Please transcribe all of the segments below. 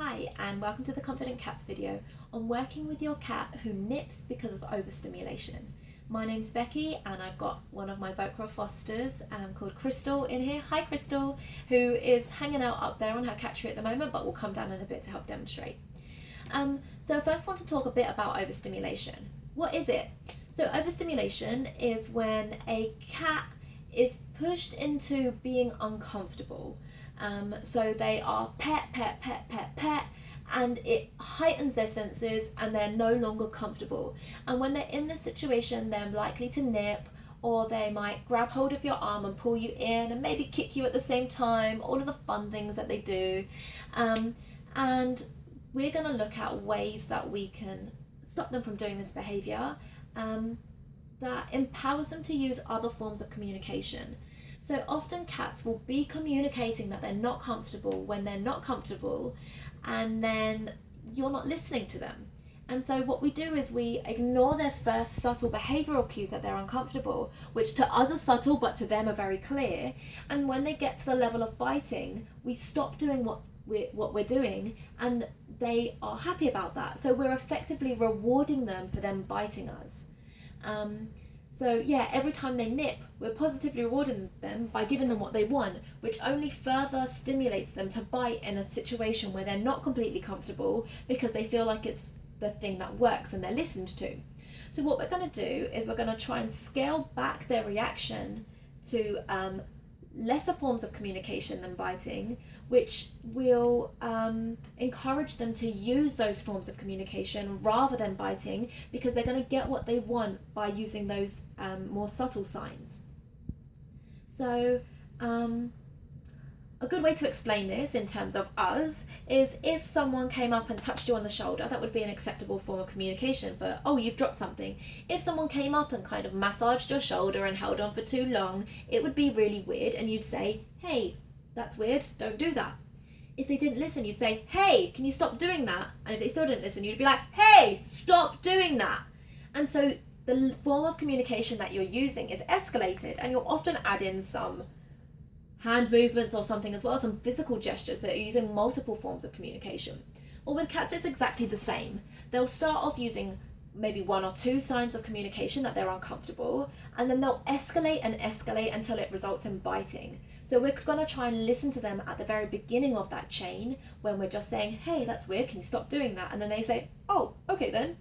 Hi and welcome to the Confident Cats video on working with your cat who nips because of overstimulation. My name's Becky and I've got one of my Vocra Fosters called Crystal in here. Hi Crystal, who is hanging out up there on her cat tree at the moment but will come down in a bit to help demonstrate. So I first want to talk a bit about overstimulation. What is it? So overstimulation is when a cat is pushed into being uncomfortable. So they are pet, and it heightens their senses and they're no longer comfortable. And when they're in this situation, they're likely to nip, or they might grab hold of your arm and pull you in and maybe kick you at the same time, all of the fun things that they do. And we're going to look at ways that we can stop them from doing this behavior that empowers them to use other forms of communication. So often cats will be communicating that they're not comfortable when they're not comfortable, and then you're not listening to them. And so what we do is we ignore their first subtle behavioural cues that they're uncomfortable, which to us are subtle but to them are very clear. And when they get to the level of biting, we stop doing what we're doing, and they are happy about that. So we're effectively rewarding them for them biting us. So yeah, every time they nip, we're positively rewarding them by giving them what they want, which only further stimulates them to bite in a situation where they're not completely comfortable because they feel like it's the thing that works and they're listened to. So what we're going to do is we're going to try and scale back their reaction to lesser forms of communication than biting, which will encourage them to use those forms of communication rather than biting, because they're going to get what they want by using those more subtle signs. So a good way to explain this in terms of us is if someone came up and touched you on the shoulder, that would be an acceptable form of communication for, oh, you've dropped something. If someone came up and kind of massaged your shoulder and held on for too long, it would be really weird, and you'd say, hey, that's weird, don't do that. If they didn't listen, you'd say, hey, can you stop doing that? And if they still didn't listen, you'd be like, hey, stop doing that. And so the form of communication that you're using is escalated, and you'll often add in some hand movements or something as well, some physical gestures that are using multiple forms of communication. Well, with cats it's exactly the same. They'll start off using maybe one or two signs of communication that they're uncomfortable, and then they'll escalate until it results in biting. So we're going to try and listen to them at the very beginning of that chain, when we're just saying, hey, that's weird, can you stop doing that? And then they say, oh, okay then,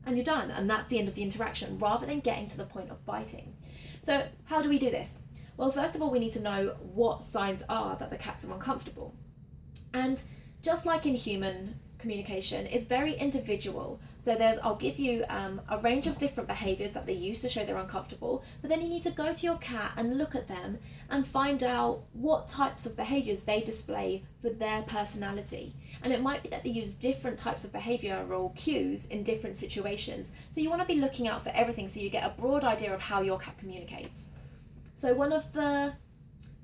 and you're done, and that's the end of the interaction, rather than getting to the point of biting. So how do we do this? Well, first of all, we need to know what signs are that the cats are uncomfortable. And just like in human communication, it's very individual. So I'll give you a range of different behaviours that they use to show they're uncomfortable, but then you need to go to your cat and look at them and find out what types of behaviours they display for their personality. And it might be that they use different types of behavioural cues in different situations. So you want to be looking out for everything so you get a broad idea of how your cat communicates. So one of the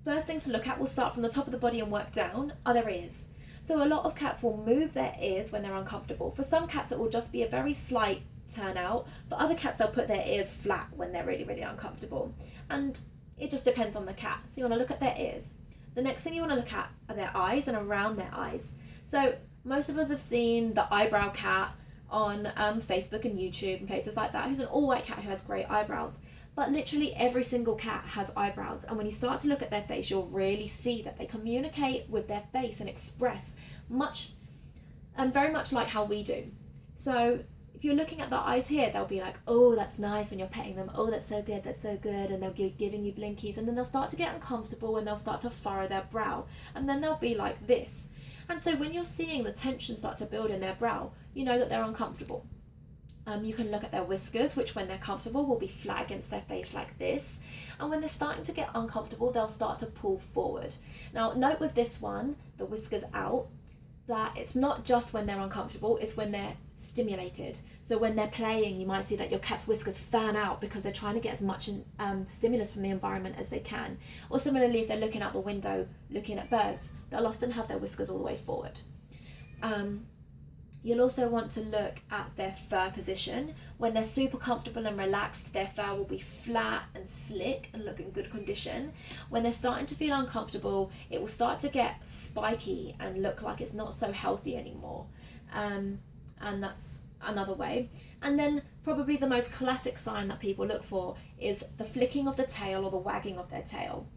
first things to look at, will start from the top of the body and work down, are their ears. So a lot of cats will move their ears when they're uncomfortable. For some cats it will just be a very slight turn out, but other cats they'll put their ears flat when they're really, really uncomfortable. And it just depends on the cat. So you want to look at their ears. The next thing you want to look at are their eyes and around their eyes. So most of us have seen the eyebrow cat on Facebook and YouTube and places like that, who's an all-white cat who has great eyebrows. But literally every single cat has eyebrows, and when you start to look at their face, you'll really see that they communicate with their face and express very much like how we do. So if you're looking at the eyes here, they'll be like, oh, that's nice when you're petting them, oh, that's so good, and they'll be giving you blinkies, and then they'll start to get uncomfortable and they'll start to furrow their brow, and then they'll be like this. And so when you're seeing the tension start to build in their brow, you know that they're uncomfortable. You can look at their whiskers, which when they're comfortable will be flat against their face like this. And when they're starting to get uncomfortable, they'll start to pull forward. Now, note with this one, the whiskers out, that it's not just when they're uncomfortable, it's when they're stimulated. So when they're playing, you might see that your cat's whiskers fan out because they're trying to get as much stimulus from the environment as they can. Or similarly, if they're looking out the window, looking at birds, they'll often have their whiskers all the way forward. You'll also want to look at their fur position. When they're super comfortable and relaxed, their fur will be flat and slick and look in good condition. When they're starting to feel uncomfortable, it will start to get spiky and look like it's not so healthy anymore. And that's another way. And then probably the most classic sign that people look for is the flicking of the tail or the wagging of their tail.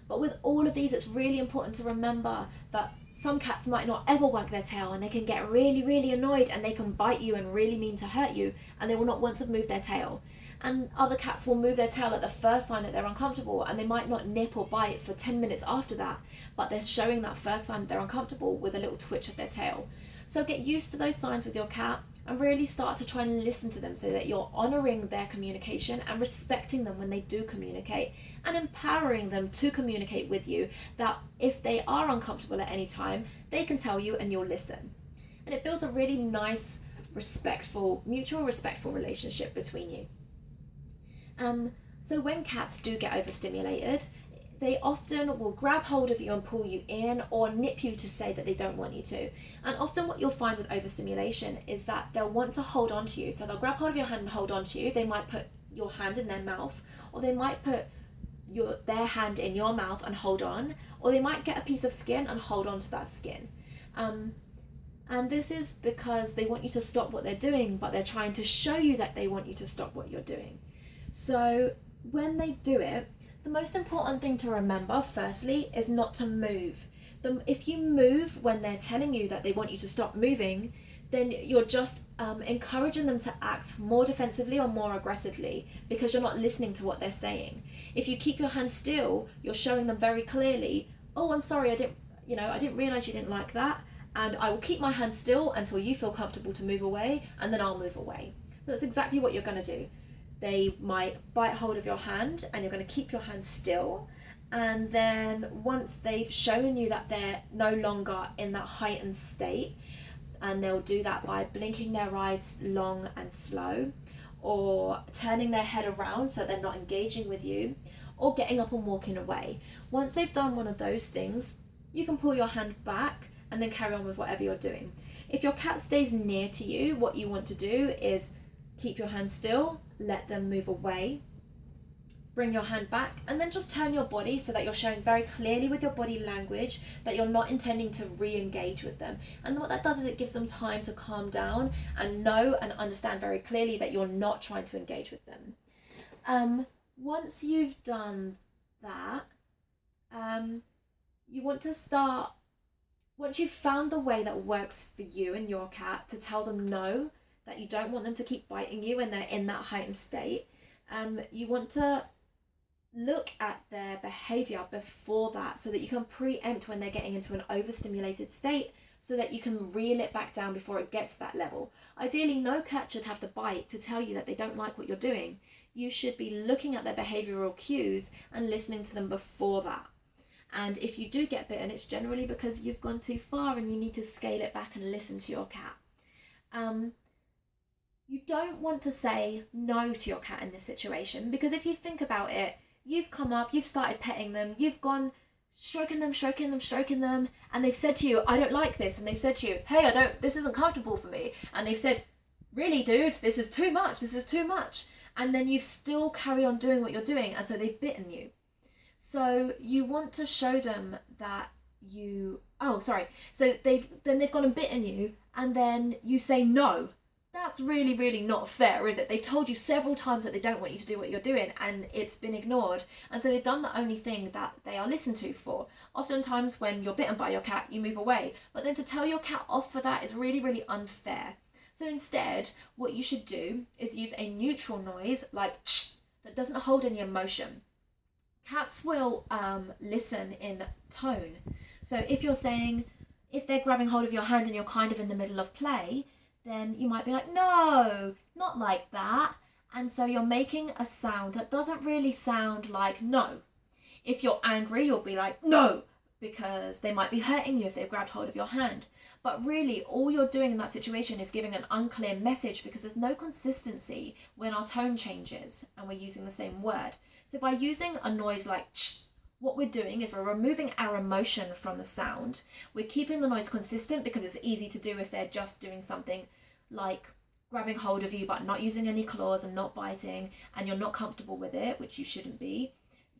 But with all of these, it's really important to remember that some cats might not ever wag their tail, and they can get really, really annoyed, and they can bite you and really mean to hurt you, and they will not once have moved their tail. And other cats will move their tail at the first sign that they're uncomfortable, and they might not nip or bite for 10 minutes after that, but they're showing that first sign that they're uncomfortable with a little twitch of their tail. So get used to those signs with your cat and really start to try and listen to them so that you're honouring their communication and respecting them when they do communicate, and empowering them to communicate with you, that if they are uncomfortable at any time, they can tell you and you'll listen. And it builds a really nice, respectful, mutual respectful relationship between you. So when cats do get overstimulated, they often will grab hold of you and pull you in, or nip you to say that they don't want you to. And often what you'll find with overstimulation is that they'll want to hold on to you. So they'll grab hold of your hand and hold on to you. They might put your hand in their mouth, or they might put their hand in your mouth and hold on, or they might get a piece of skin and hold on to that skin. And this is because they want you to stop what they're doing, but they're trying to show you that they want you to stop what you're doing. So when they do it, the most important thing to remember, firstly, is not to move. If you move when they're telling you that they want you to stop moving, then you're just encouraging them to act more defensively or more aggressively, because you're not listening to what they're saying. If you keep your hand still, you're showing them very clearly, oh, I'm sorry, I didn't realize you didn't like that, and I will keep my hand still until you feel comfortable to move away, and then I'll move away. So that's exactly what you're going to do. They might bite hold of your hand, and you're going to keep your hand still. And then once they've shown you that they're no longer in that heightened state, and they'll do that by blinking their eyes long and slow, or turning their head around so they're not engaging with you, or getting up and walking away. Once they've done one of those things, you can pull your hand back and then carry on with whatever you're doing. If your cat stays near to you, what you want to do is keep your hand still, let them move away, bring your hand back, and then just turn your body so that you're showing very clearly with your body language that you're not intending to re-engage with them. And what that does is it gives them time to calm down and know and understand very clearly that you're not trying to engage with them. Once you've done that, you want to start, once you've found the way that works for you and your cat to tell them no, that you don't want them to keep biting you when they're in that heightened state, you want to look at their behavior before that, so that you can preempt when they're getting into an overstimulated state, so that you can reel it back down before it gets to that level. Ideally, no cat should have to bite to tell you that they don't like what you're doing. You should be looking at their behavioral cues and listening to them before that. And if you do get bitten, it's generally because you've gone too far and you need to scale it back and listen to your cat. You don't want to say no to your cat in this situation, because if you think about it, you've come up, you've started petting them, you've gone stroking them, and they've said to you, I don't like this, and they've said to you, hey, this isn't comfortable for me, and they've said, really, dude, this is too much, and then you've still carried on doing what you're doing, and so they've bitten you. So you want to show them that so they've gone and bitten you, and then you say no. That's really, really not fair, is it? They've told you several times that they don't want you to do what you're doing, and it's been ignored. And so they've done the only thing that they are listened to for. Oftentimes when you're bitten by your cat, you move away. But then to tell your cat off for that is really, really unfair. So instead, what you should do is use a neutral noise, like shh, that doesn't hold any emotion. Cats will listen in tone. So if they're grabbing hold of your hand and you're kind of in the middle of play, then you might be like, no, not like that. And so you're making a sound that doesn't really sound like no. If you're angry, you'll be like, no, because they might be hurting you if they've grabbed hold of your hand. But really, all you're doing in that situation is giving an unclear message, because there's no consistency when our tone changes and we're using the same word. So by using a noise like shh what we're doing is we're removing our emotion from the sound. We're keeping the noise consistent because it's easy to do if they're just doing something like grabbing hold of you but not using any claws and not biting, and you're not comfortable with it, which you shouldn't be.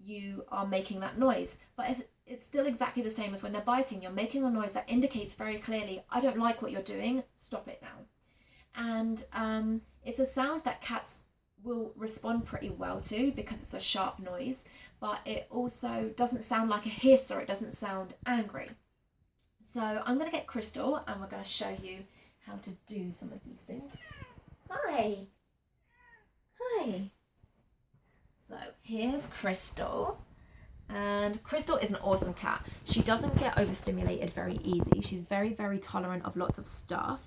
You are making that noise. But if it's still exactly the same as when they're biting, you're making a noise that indicates very clearly, I don't like what you're doing, stop it now. And it's a sound that cats will respond pretty well to because it's a sharp noise, but it also doesn't sound like a hiss or it doesn't sound angry. So I'm going to get Crystal and we're going to show you how to do some of these things. Hi. Hi. So here's Crystal. And Crystal is an awesome cat. She doesn't get overstimulated very easy. She's very, very tolerant of lots of stuff.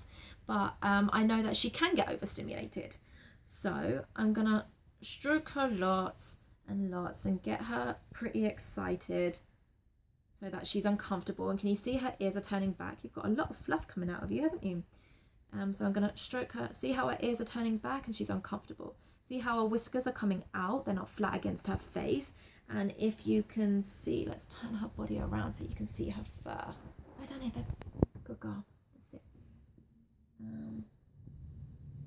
But I know that she can get overstimulated. So I'm going to stroke her lots and lots and get her pretty excited so that she's uncomfortable. And can you see her ears are turning back? You've got a lot of fluff coming out of you, haven't you? So I'm going to stroke her. See how her ears are turning back and she's uncomfortable. See how her whiskers are coming out? They're not flat against her face. And if you can see, let's turn her body around so you can see her fur. Right down here, babe. Good girl. That's it.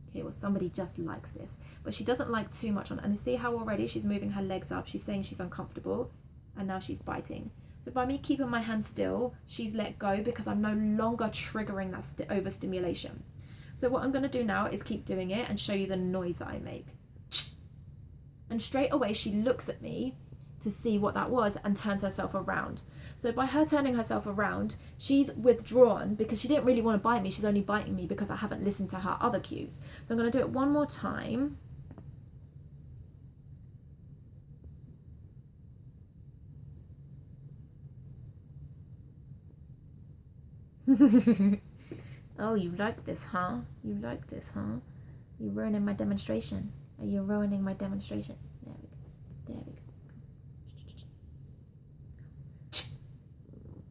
Okay, well, somebody just likes this. But she doesn't like too much on it. And you see how already she's moving her legs up. She's saying she's uncomfortable. And now she's biting. So by me keeping my hand still, she's let go because I'm no longer triggering that overstimulation. So what I'm going to do now is keep doing it and show you the noise that I make. And straight away she looks at me to see what that was and turns herself around. So by her turning herself around, she's withdrawn because she didn't really want to bite me. She's only biting me because I haven't listened to her other cues. So I'm going to do it one more time. Oh, you like this, huh? You like this, huh? You're ruining my demonstration. Are you ruining my demonstration? There we go. There we go.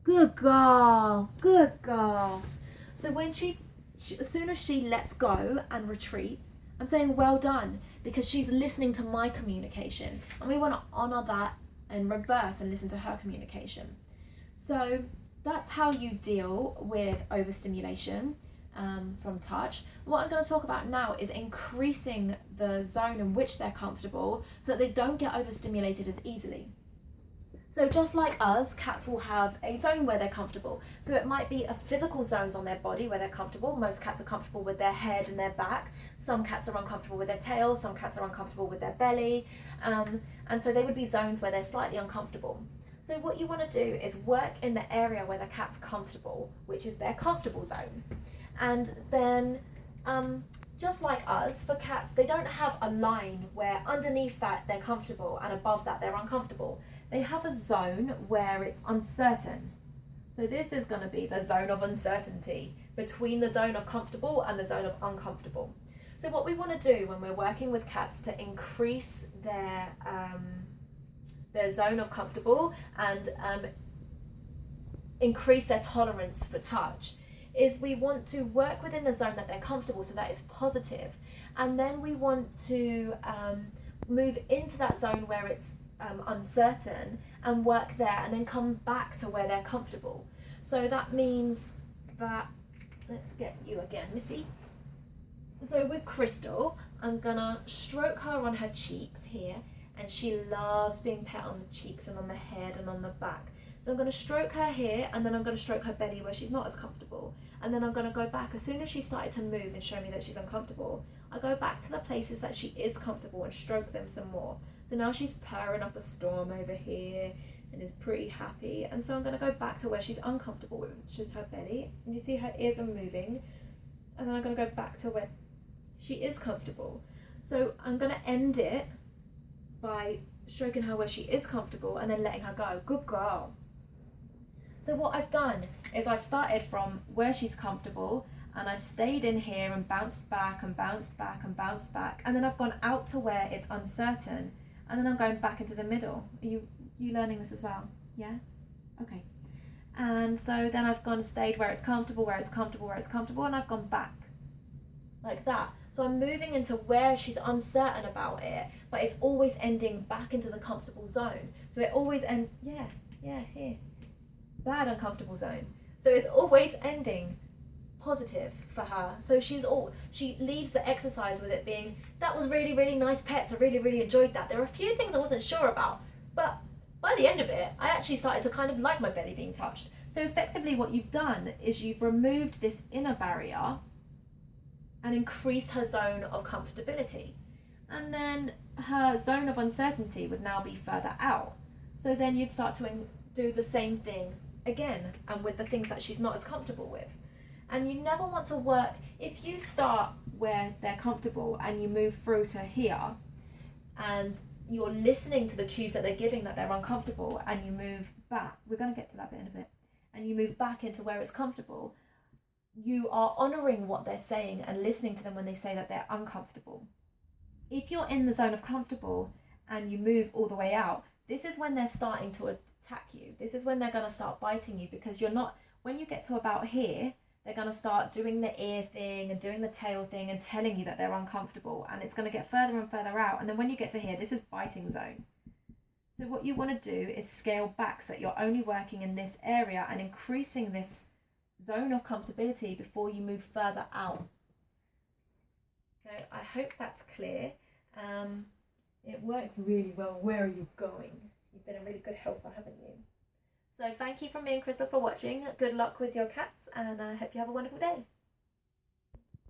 Good girl. Good girl. So when she as soon as she lets go and retreats, I'm saying well done because she's listening to my communication. And we want to honour that and reverse and listen to her communication. So that's how you deal with overstimulation from touch. What I'm going to talk about now is increasing the zone in which they're comfortable so that they don't get overstimulated as easily. So just like us, cats will have a zone where they're comfortable. So it might be a physical zones on their body where they're comfortable. Most cats are comfortable with their head and their back. Some cats are uncomfortable with their tail. Some cats are uncomfortable with their belly. And so they would be zones where they're slightly uncomfortable. So what you want to do is work in the area where the cat's comfortable, which is their comfortable zone. And then just like us, for cats, they don't have a line where underneath that they're comfortable and above that they're uncomfortable. They have a zone where it's uncertain. So this is going to be the zone of uncertainty between the zone of comfortable and the zone of uncomfortable. So what we want to do when we're working with cats to increase their zone of comfortable and increase their tolerance for touch is we want to work within the zone that they're comfortable so that it's positive, and then we want to move into that zone where it's uncertain and work there and then come back to where they're comfortable. So that means that, let's get you again, Missy. So with Crystal, I'm gonna stroke her on her cheeks here, and she loves being pet on the cheeks and on the head and on the back. So I'm going to stroke her here, and then I'm going to stroke her belly where she's not as comfortable. And then I'm going to go back. As soon as she started to move and show me that she's uncomfortable, I go back to the places that she is comfortable and stroke them some more. So now she's purring up a storm over here and is pretty happy. And so I'm going to go back to where she's uncomfortable, which is her belly. And you see her ears are moving. And then I'm going to go back to where she is comfortable. So I'm going to end it by stroking her where she is comfortable and then letting her go. Good girl. So what I've done is I've started from where she's comfortable and I've stayed in here and bounced back and bounced back and bounced back, and then I've gone out to where it's uncertain, and then I'm going back into the middle. Are you learning this as well? Yeah? Okay. And so then I've gone and stayed where it's comfortable, where it's comfortable, where it's comfortable, and I've gone back. like that. So I'm moving into where she's uncertain about it, but it's always ending back into the comfortable zone. So it always ends, here, bad uncomfortable zone. So it's always ending positive for her. So she leaves the exercise with it being, that was really, really nice pets. I really, really enjoyed that. There were a few things I wasn't sure about, but by the end of it, I actually started to kind of like my belly being touched. So effectively what you've done is you've removed this inner barrier and increased her zone of comfortability. And then her zone of uncertainty would now be further out. So then you'd start to do the same thing again, and with the things that she's not as comfortable with. And you never want to work, if you start where they're comfortable and you move through to here, and you're listening to the cues that they're giving that they're uncomfortable, and you move back, we're going to get to that bit in a bit, and you move back into where it's comfortable, you are honouring what they're saying and listening to them when they say that they're uncomfortable. If you're in the zone of comfortable and you move all the way out, this is when they're starting to attack you. This is when they're going to start biting you, because you're not, when you get to about here, they're going to start doing the ear thing and doing the tail thing and telling you that they're uncomfortable, and it's going to get further and further out. And then when you get to here, this is biting zone. So what you want to do is scale back so that you're only working in this area and increasing this zone of comfortability before you move further out. So I hope that's clear. It works really well. Where are you going? You've been a really good helper, haven't you? So thank you from me and Crystal for watching. Good luck with your cats, and I hope you have a wonderful day.